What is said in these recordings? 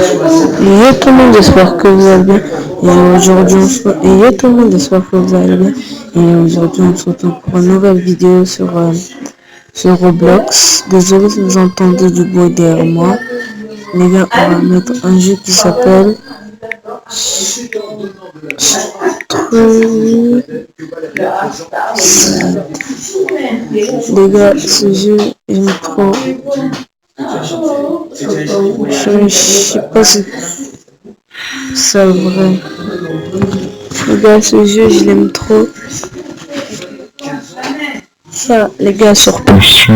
Yo tout le monde, j'espère que vous allez bien. Et aujourd'hui, yo tout le monde, j'espère que vous allez bien. Et aujourd'hui, on se retrouve pour une nouvelle vidéo sur Roblox. Désolé si vous entendez du bruit derrière moi. Les gars, on va mettre un jeu qui s'appelle Les gars, ce jeu, j'aime trop. Je sais pas si c'est vrai. Les gars, ce jeu, je l'aime trop. Ça, les gars, sur PC,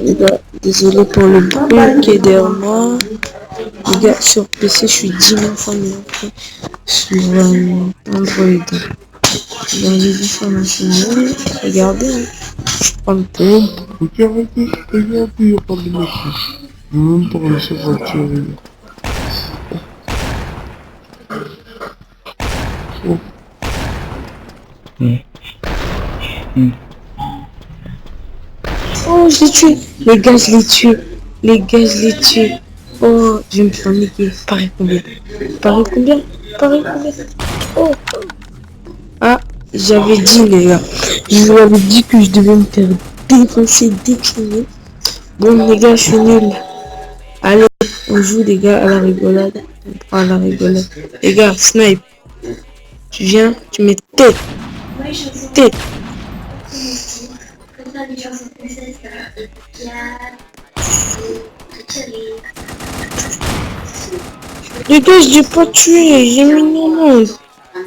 les gars, désolé pour le bruit qui est derrière moi. Les gars, sur PC, je suis 10 000 fois mieux sur Android. Dans les informations, regardez, je prends le temps. Regardez, il y a pas de machine. Même pour laisser voiture. Oh, je l'ai tué. Les gars, je l'ai tué. Les gars, je l'ai tué. Oh, je vais me faire niquer. Pareil combien? Pareil combien? Pareil combien? Oh. Ah, j'avais dit, les gars. Je vous avais dit que je devais me faire défoncer, décliner. Bon, les gars, je suis nul. Allez, on joue, les gars, à la rigolade. On prend à la rigolade. Les gars, snipe. Tu viens, tu mets tête. Tête. Les gars, je l'ai pas tué, j'ai mis non.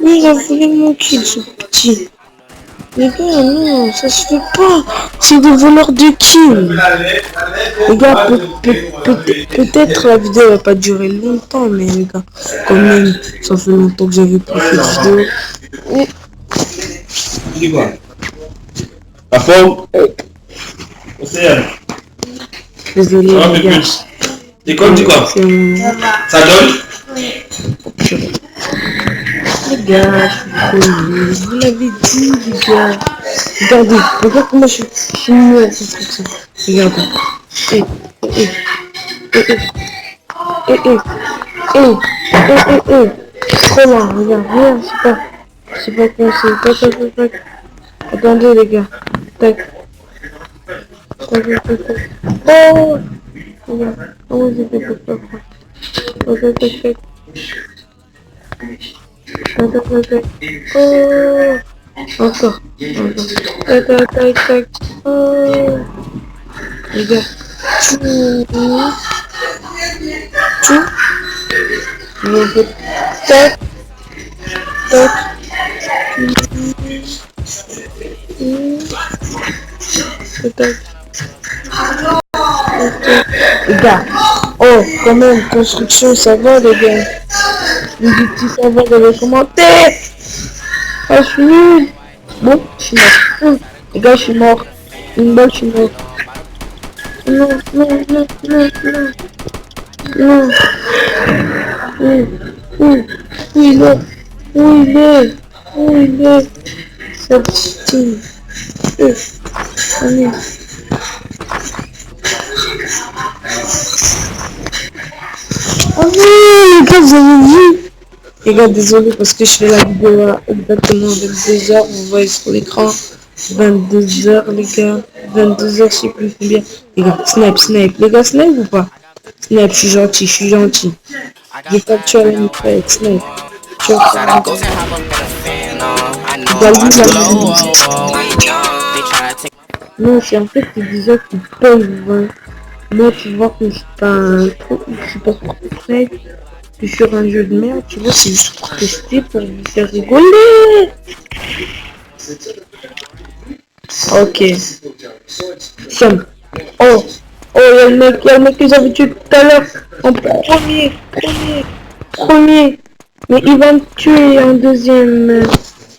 Lui, il a volé mon kill, ce petit. Les gars, non, ça se fait pas. C'est des voleurs de kills. Les gars, peut-être la vidéo va pas durer longtemps, mais les gars, quand même, ça fait longtemps que j'avais pas fait de vidéo. Dis quoi? La forme? Océane. Désolé, les gars. Et comme dis quoi? Ça donne? Les gars, je suis trop nul. Vous l'avez dit, les gars. Regardez, regarde comment je suis nul à cette construction. Regardez. Trop loin, regarde, je sais pas comment c'est. Tac. Attendez, les gars. Tac. Oh! Regarde, comment j'ai fait pour ça? Tac. Oh! Encore. Tac. Oh! Les gars. Tout. Tac. Les gars. Oh, quand même, construction, ça va, les gars. Les petits, ça va dans les commentaires. Ah, je suis nul. Bon, je suis mort. Les gars, je suis mort. Une balle, je suis mort. Non. Où il est? C'est petit. Allez. Oh non, les gars, vous avez vu? Les gars, désolé parce que je fais la vidéo à exactement 22h, vous voyez sur l'écran. 22h, les gars. 22h, je sais plus combien. Les gars, snipe. Les gars, snipe ou pas? Snipe, je suis gentil. J'ai capturé la mitraillette, snipe. Non, c'est en fait, ils disaient qu'ils peuvent. Moi, tu vois que je suis pas pour tester. Je suis sur un jeu de merde, tu vois, c'est juste pour tester, pour vous faire rigoler. Ok. Sam. Oh, il y a le mec que j'avais tué tout à l'heure. En premier. Mais il va me tuer en deuxième.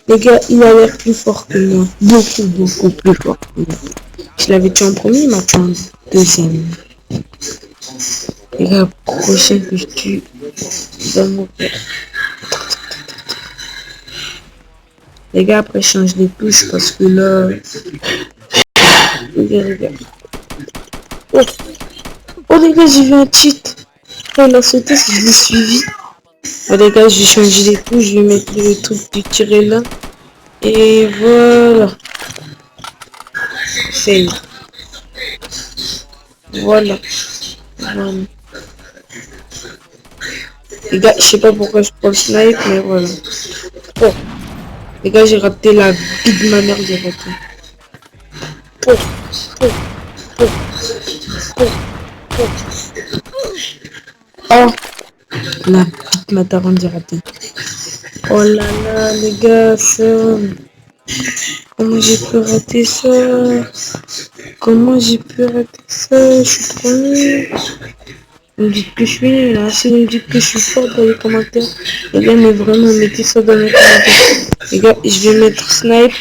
Les gars, il a l'air plus fort que moi. Beaucoup plus fort que moi. Je l'avais tué en premier, il m'a tué en deuxième. Les gars, prochain que je tue, il va mourir. Les gars, après, je change les touches parce que là... Les gars. Oh, oh les gars, j'ai vu un cheat. Il a sauté, si je l'ai suivi. Oh les gars, j'ai changé les touches, je vais mettre le truc du tirer là. Et voilà. Fail. Voilà. Voilà. Les gars, je sais pas pourquoi je prends le snipe, mais voilà. Oh. Les gars, j'ai raté la vie de ma mère, j'ai raté. Oh. Oh. Oh. Oh. Oh. Oh. La petite mataronne, j'ai raté. Oh là là, les gars, ça... Comment j'ai pu rater ça? Comment j'ai pu rater ça? Je suis trop nul. Vous me dites que je suis nul, hein. Si vous me dites que je suis fort dans les commentaires, les gars, mais vraiment, mettez ça dans les commentaires. Les gars, je vais mettre snipe.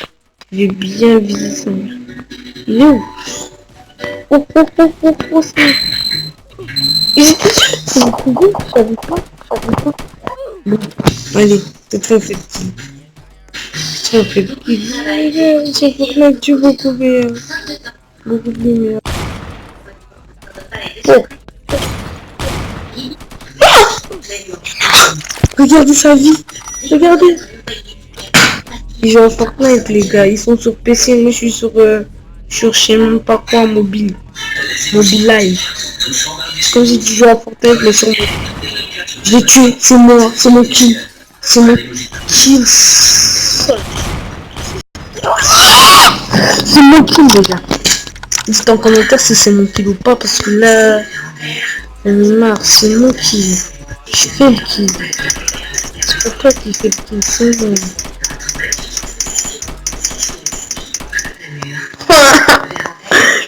Je vais bien viser ça. Il est où? Oh, oh, oh, oh, oh, c'est un coup gros, ça veut quoi? Bon, allez, c'est très effectif. Ça fait plus ça fait plein de tubes beaucoup meilleur. Beaucoup plus meilleur. Oh. Ah, regardez sa vie. Regardez. Ils jouent à Fortnite les gars. Ils sont sur PC. Moi je suis sur je sais même pas quoi mobile. Mobile live. Comme j'ai dit jouer à Fortnite mais sur moi. Je l'ai tué. C'est moi. C'est mon kill. C'est mon kill. C'est mon kill les gars. Dites en commentaire si c'est mon kill ou pas parce que là j'en ai marre, c'est mon kill. Je fais le kill. C'est pour toi qui fais le kill, c'est bon.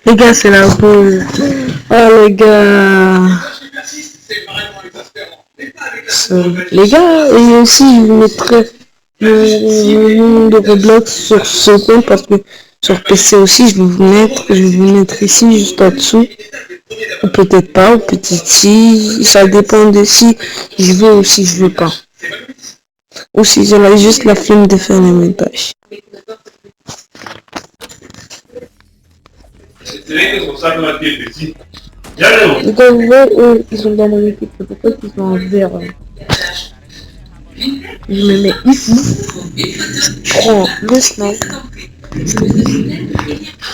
Les gars c'est la boule. Oh les gars. Les gars, et aussi je mettrai le nom de Roblox sur ce compte parce que sur PC aussi je vais vous mettre ici juste en dessous. Ou peut-être pas, ou peut-être si, ça dépend de si je veux ou si je veux pas. Ou si j'aurais juste la flemme de faire les montages. C'est vrai que c'est pour ça que ma fille est petite. Les gars, vous voyez, eux, ils sont dans mon équipe, c'est pourquoi ils sont en vert. Je me mets ici, je prends le snipe,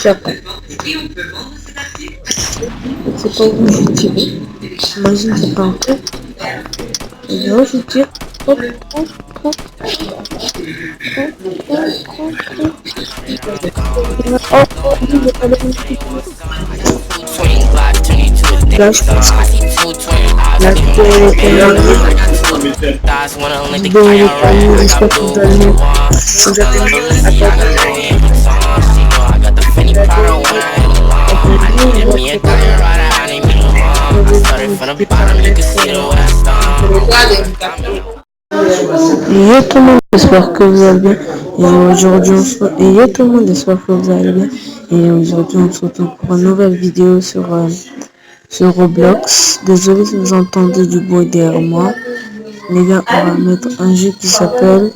j'apprends. C'est pas où je tire. J'imagine c'est pas un coup. Et là je tire. Hop, hop, hop. Là je pense la bon les familles, j'espère que vous allez mieux. Vous avez Yo tout le monde, j'espère que vous allez bien. Et aujourd'hui on se Yo tout le monde, j'espère que vous allez bien. Et aujourd'hui on se retrouve pour une nouvelle vidéo sur Roblox. Désolé si vous entendez du bruit derrière moi. Les gars, on va mettre un jeu qui s'appelle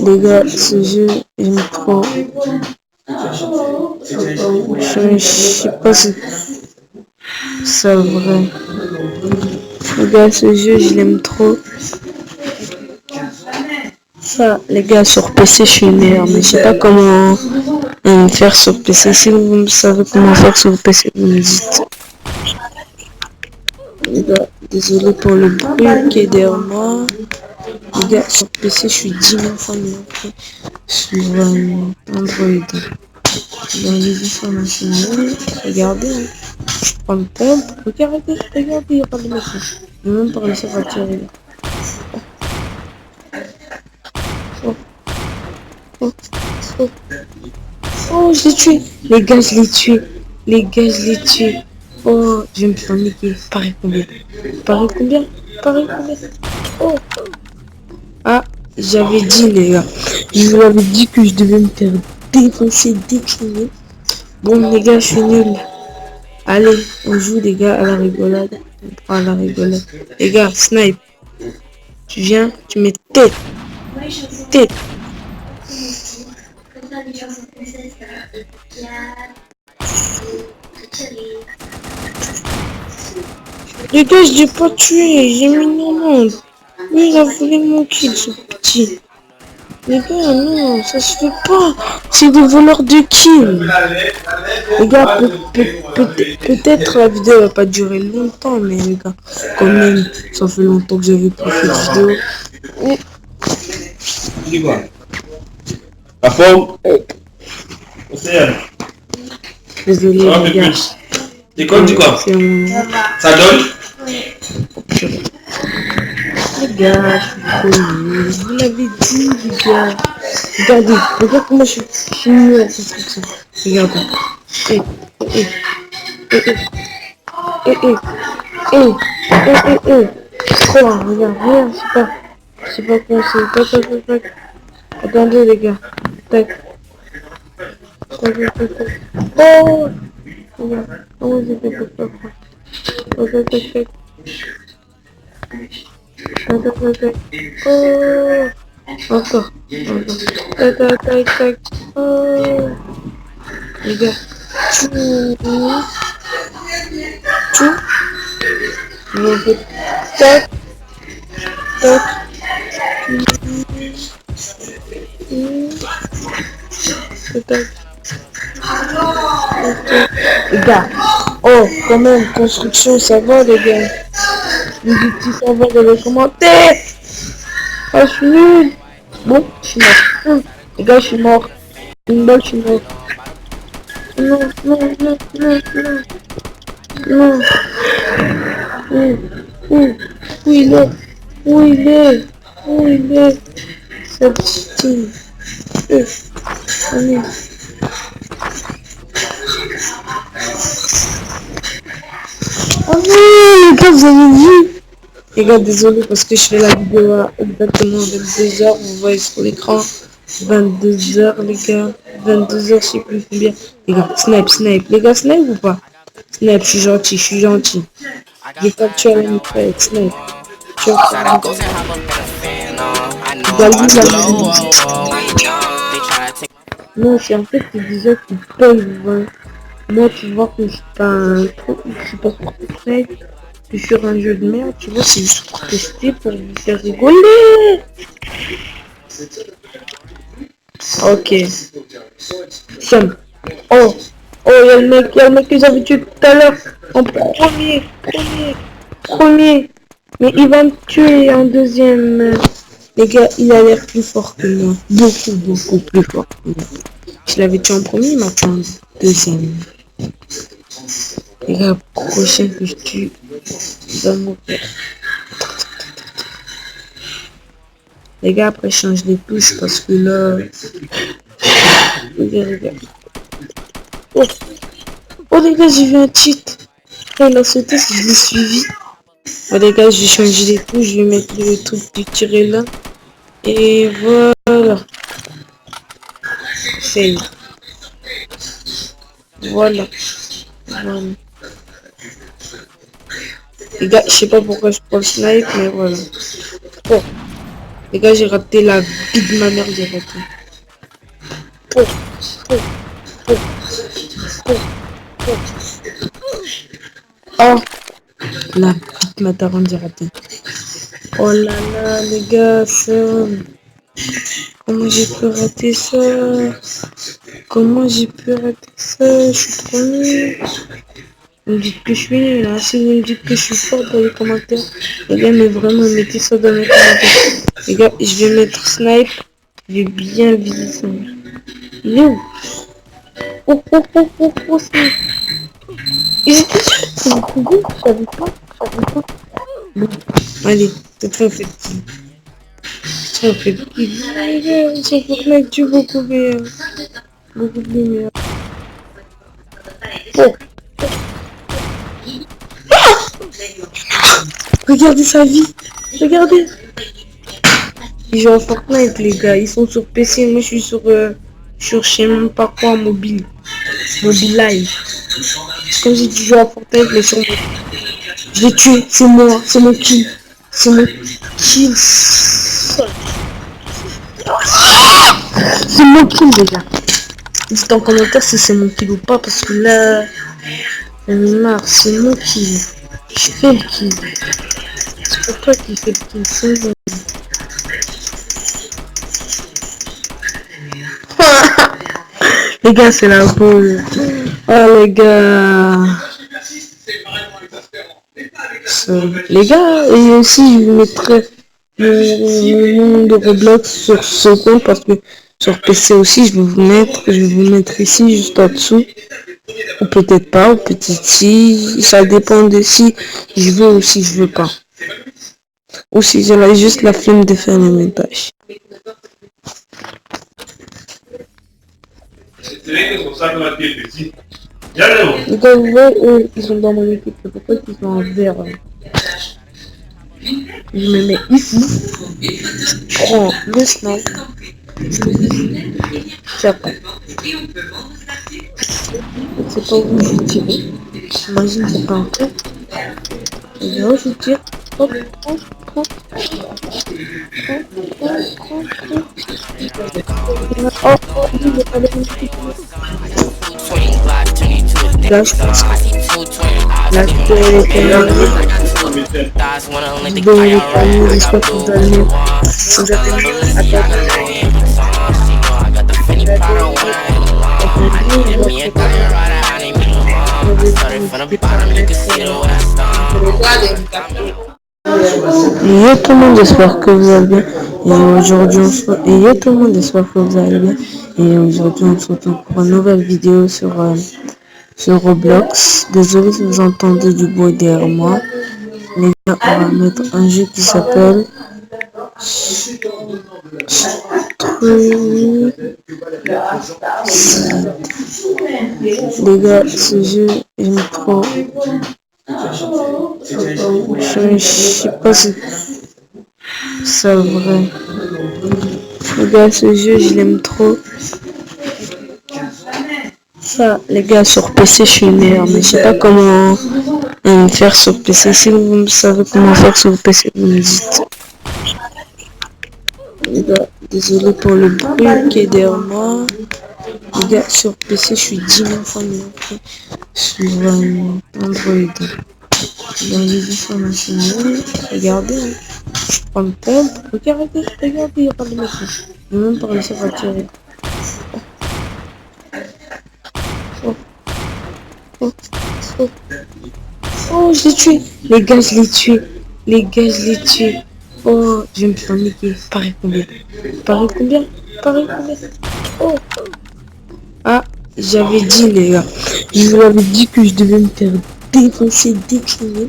les gars, ce jeu j'aime trop. Je sais pas si c'est vrai. Les gars, ce jeu je l'aime trop. Ça, les gars, sur PC je suis meilleur, mais je sais pas comment faire sur PC. Si vous savez comment faire sur PC, vous me dites. Les gars, désolé pour le bruit qui est derrière moi. Les gars, sur PC je suis 10 000 fois meilleur que sur Android. Dans les informations, regardez, je prends le temps, regardez, il y aura le machin. Je vais même pas réussir à tirer. Oh, oh, oh, oh, je l'ai tué. Les gars, je l'ai tué. Les gars, je l'ai tué. Oh, je vais me faire niquer. Pareil combien? Pareil combien? Pareil combien? Oh. Ah, j'avais dit les gars. Je vous avais dit que je devais me perdre. défoncé, décliné. Bon, les gars, je suis nul. Allez, on joue, les gars, à la rigolade. On prend à la rigolade. Les gars, snipe. Tu viens, tu mets tête. Tête. Les gars, je l'ai pas tué. J'ai mis 90. Lui, il a volé mon kill, ce petit. Les gars, non, ça se fait pas. C'est des voleurs de kills. Les gars, peut-être la vidéo va pas durer longtemps, mais les gars, quand même, ça fait longtemps que j'avais pas fait de vidéo. Dis quoi? La forme? Océane. Désolé, Ça va, les gars. Pépus? T'es quoi, dis quoi? C'est mon... Ça donne? Les gars, je suis trop nul. Vous l'avez dit, les gars. Regardez, regarde comment je suis nul à cette construction. Regardez. Eh, eh, eh, eh, eh, eh. Quoi, regarde, je sais pas comment c'est. Tac. Attendez, les gars. Tac. Oh! Regarde, comment j'ai fait pour ça? Tac. Oh! Encore. Tac. Oh! Les gars. Tout. Tac. Les gars. Oh, quand même, construction, ça va, les gars. Les petits, ça va dans les commentaires. Ah, je suis nul. Bon, je suis mort. Les gars, je suis mort. Une balle, je suis mort. Non. Où il est? C'est petit. Allez. Oh non, les gars, vous avez vu? Les gars, désolé parce que je fais la vidéo à exactement 22 h. Vous voyez sur l'écran. 22 h, les gars. 22 h, je sais plus combien. Les gars, snipe. Les gars, snipe ou pas? Snipe, je suis gentil. J'ai pas tué à la mitraillette, snipe. Tu vois, non, c'est en fait des gens qui peuvent. Moi, tu vois que je suis pas un truc, je suis pas pour snipe. Je suis sur un jeu de merde, tu vois, c'est juste pour tester, pour vous faire rigoler. Ok. Sam. Oh, y'a le mec que j'avais tué tout à l'heure. En premier. Mais il va me tuer en deuxième. Les gars, il a l'air plus fort que moi. Beaucoup plus fort que moi. Je l'avais tué en premier, il m'a tué en deuxième. Les gars, prochain que je tue, il va mourir. Les gars, après, je change les touches parce que là... Les gars. Oh les gars, j'ai vu un cheat. Il a sauté, si je l'ai suivi. Bon les gars, je vais changer les touches, je vais mettre le truc du tirer là. Et voilà. Fail. Voilà. Les gars, je sais pas pourquoi je prends le snipe, mais voilà. Oh. Les gars, j'ai raté la vie de ma mère, j'ai raté. Oh, la vie de ma daronne, j'ai raté. Oh là là, les gars, ça... Comment j'ai pu rater ça? Je suis trop nul. Vous me dites que je suis nul, hein. Si vous me dites que je suis fort dans les commentaires, les gars, mais vraiment, mettez ça dans les commentaires. Les gars, je vais mettre snipe. Je vais bien viser ça. Il est où? Oh, snipe. Il était sûr. C'est le plus beau, je savais pas. Bon, allez, cette fois, on fait petit. On fait petit. Les gars, on s'en fout que tu beaucoup meilleur. Beaucoup plus meilleur. Oh. Regardez sa vie. Regardez. Ils jouent en Fortnite, les gars. Ils sont sur PC. Moi, je suis sur sur je sais même pas quoi, mobile live. Comme j'ai dû jouer à Fortnite, mais sur moi. Je l'ai tué, c'est moi, c'est mon kill. C'est mon kill. C'est mon kill, les gars. Dites en commentaire si c'est mon kill ou pas, parce que là, j'en ai marre, c'est mon kill. Je fais le kill. C'est pour toi qui fais le kill, c'est moi. Les gars, c'est la boule. Oh les gars. Les gars, et aussi je mettrai mon nom de Roblox sur ce compte parce que sur PC aussi je vais vous mettre ici juste en dessous. Ou peut-être pas, ou peut-être si, ça dépend de si je veux ou si je veux pas. Ou si j'ai juste la flemme de faire les montages. C'est vrai que c'est pour ça qu'on a été petit. Les gars, vous voyez, eux, ils sont dans mon équipe. C'est pourquoi ils sont en vert. Je me mets ici. Je prends le snipe. J'apprends. C'est pas où je tire. Imagine, c'est pas un coup. Et là, je tire. Hop, hop, hop. Là, je pense. Là, j'espère que vous allez Yo tout le monde, j'espère que vous allez bien. Et aujourd'hui on se Yo tout le monde, j'espère que vous allez bien. Et aujourd'hui on se retrouve pour une nouvelle vidéo sur Roblox. Désolé si vous entendez du bruit derrière moi. Les gars, on va mettre un jeu qui s'appelle Les gars, ce jeu, j'aime trop. Je sais pas si c'est vrai. Les gars, ce jeu, je l'aime trop. Ça, les gars, sur PC, je suis meilleur, mais je sais pas comment faire sur PC. Si vous savez comment faire sur PC, vous me dites. Les gars, désolé pour le bruit qui est derrière moi. Les gars, sur PC, je suis 10 000 fois meilleur que sur Android. Dans les informations, regardez, hein. Je prends le pompe, regardez, il n'y a pas de message. Je vais même pas réussir à tirer. Oh, je l'ai tué. Les gars, je l'ai tué. Les gars, je l'ai tué. Oh, je vais me faire niquer. Pareil combien? Oh. Ah, j'avais dit, les gars. Je vous avais dit que je devais me faire défoncer, décliner.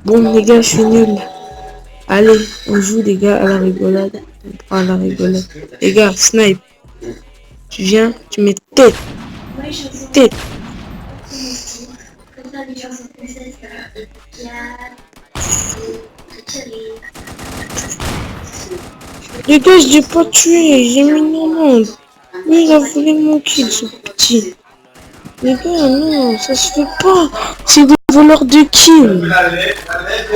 Bon, les gars, je suis nul. Allez, on joue, les gars, à la rigolade. À la rigolade. Les gars, snipe. Tu viens, tu mets tête. Les gars, je l'ai pas tué, j'ai mis 90. Lui, il a volé mon kill, ce petit. Les gars, non, ça se fait pas. C'est des voleurs de kills.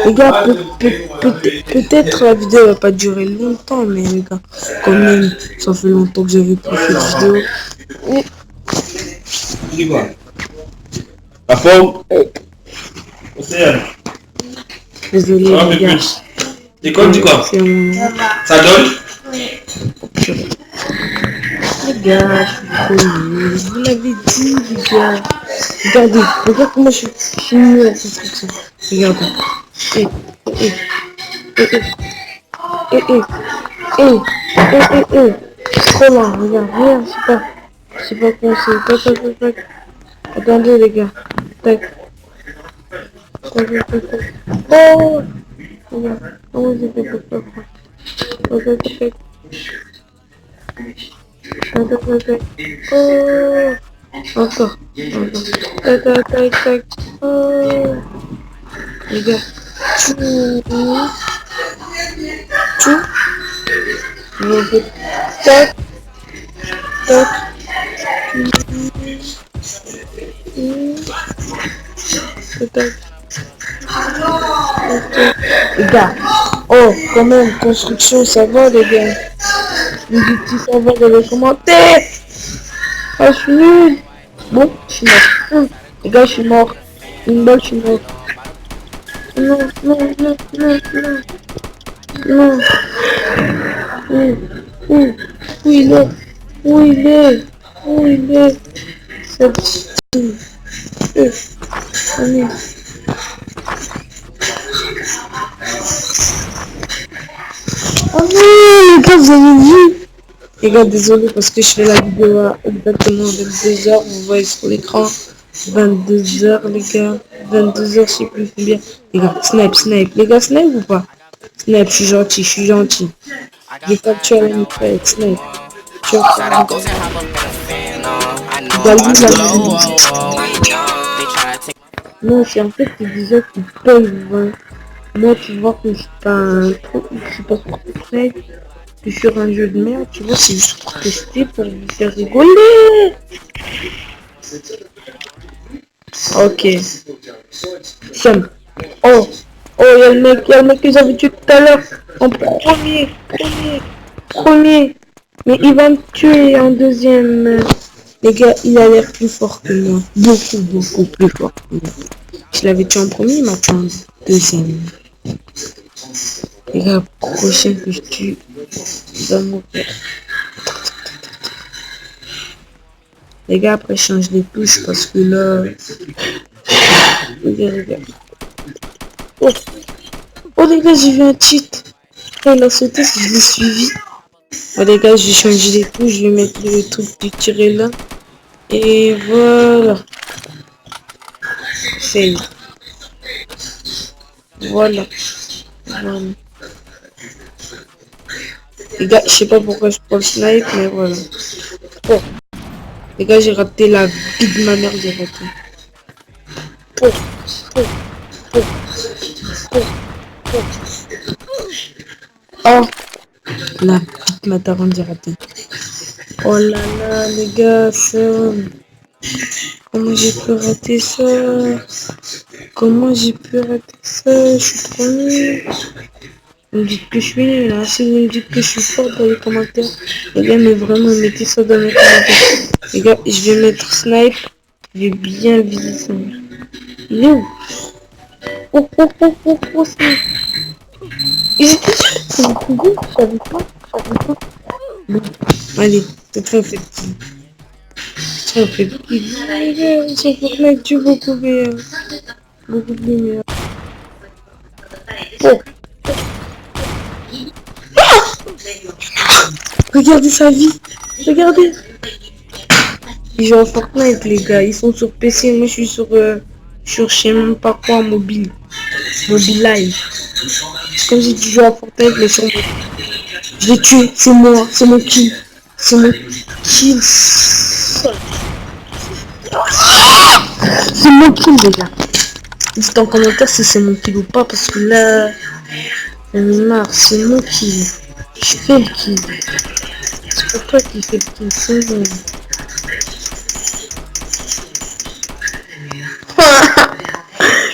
Les gars, peut-être la vidéo va pas durer longtemps, mais les gars, quand même, ça fait longtemps que j'avais pas fait de vidéo. Dis quoi? La forme? Océane. Désolé, les gars. C'est quoi, dis quoi? Ça donne? Les gars, je suis trop nul. Vous l'avez dit, les gars. Regardez comment je suis nul à cette truc. Regardez. Trop loin, regarde, je sais pas comment c'est. Tac. Attendez, les gars. Tac. Oh, regarde. Oh, j'ai fait pas. Tac. Oh, encore. Tac. Oh, les gars. Tout. Tac. Peut-être. Les gars. Oh, quand même, construction, ça va, les gars. Les petits, ça va dans les commentaires. Ah, je suis nul. Bon, je suis mort. Les gars, je suis mort. Une balle, je suis mort. Non, non, non, non, non. Non. Où il est? Où il est? Où il est? C'est bon. Allez. Oh non, les gars, vous avez vu? Les gars, désolé parce que je fais la vidéo à exactement 22h. Vous voyez sur l'écran. 22h, les gars. 22h, je sais plus combien. Les gars, snipe. Les gars, snipe ou pas? Snipe, je suis gentil. J'ai capturé une fête, snipe. Tu vois, non, c'est en fait des gens qui peuvent. Moi, tu vois que je suis pas un truc, je suis pas sur Fortnite, je suis sur un jeu de merde, tu vois, c'est juste pour tester, pour vous faire rigoler. Ok. Sam. Oh, il y a le mec que j'avais tué tout à l'heure. En premier. Mais il va me tuer en deuxième. Les gars, il a l'air plus fort que moi. Beaucoup plus fort que moi. Je l'avais tué en premier, il m'a tué en deuxième. Les gars, prochain que je tue, il va mourir. Les gars, après, je change les touches parce que là... Les gars. Oh les gars, j'ai vu un cheat. Il a sauté, si je l'ai suivi. Oh les gars, je vais changer les touches, je vais mettre le truc du tirer là. Et voilà. C'est... Voilà. Les gars, je sais pas pourquoi je prends le snipe, mais voilà. Oh. Les gars, j'ai raté la vie de ma mère, j'ai raté. Oh, la vie de ma daronne, j'ai raté. Oh là là, les gars, ça... Comment j'ai pu rater ça? Je suis trop nul. Vous me dites que je suis nul, hein. Si vous me dites que je suis fort dans les commentaires, les gars, mais vraiment, mettez ça dans les commentaires. Les gars, je vais mettre snipe. Je vais bien viser ça. Il est où? Oh, snipe. Ils étaient sûrs. C'est un coup de je savais pas. Bon, allez, cette fois, on fait petit. Les gars, sur Fortnite, tu beaucoup meilleur. Beaucoup plus meilleur. Oh. Regardez sa vie. Regardez. Ils jouent à Fortnite, les gars. Ils sont sur PC. Moi, je suis sur je sais même pas quoi, mobile live. Comme j'ai dit, jouer à Fortnite, mais sur moi. Je l'ai tué. C'est moi. C'est mon kill. C'est mon kill. C'est mon kill, les gars. Dites en commentaire si c'est mon kill ou pas, parce que là, j'en ai marre. C'est mon kill. Je fais le kill. C'est pour toi qui fais le kill. C'est bon.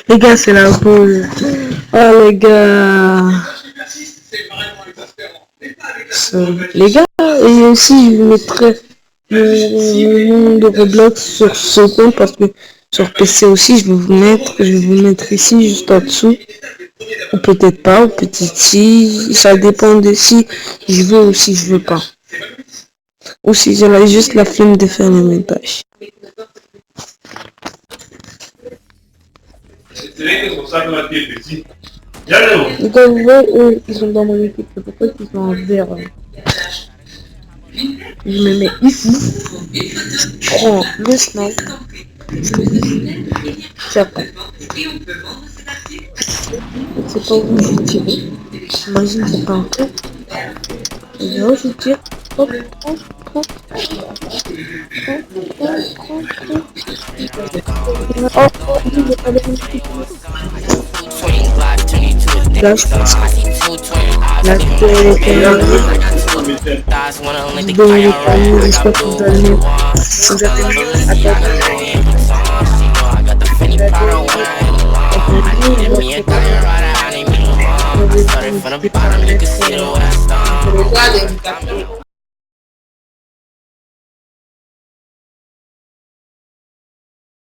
Les gars, c'est la boule. Oh les gars. Les gars, et aussi je mettrai mon nom de Roblox sur ce compte parce que sur PC aussi je vais vous mettre ici juste en dessous. Ou peut-être pas, ou peut-être si, ça dépend de si je veux ou si je veux pas. Ou si j'ai juste la flemme de faire les montages. C'est pour ça qu'on a été petit. Les gars, vous voyez, eux, ils sont dans mon équipe. C'est pourquoi ils sont en vert. Je me mets ici. Je prends le snipe. J'apprends. C'est pas où je tire. J'imagine c'est pas un truc. Et là, je tire. Hop, hop, hop. Là, je pense. Là, j'espère que vous allez. thought you right, I need me. Started from the bottom, you can see the way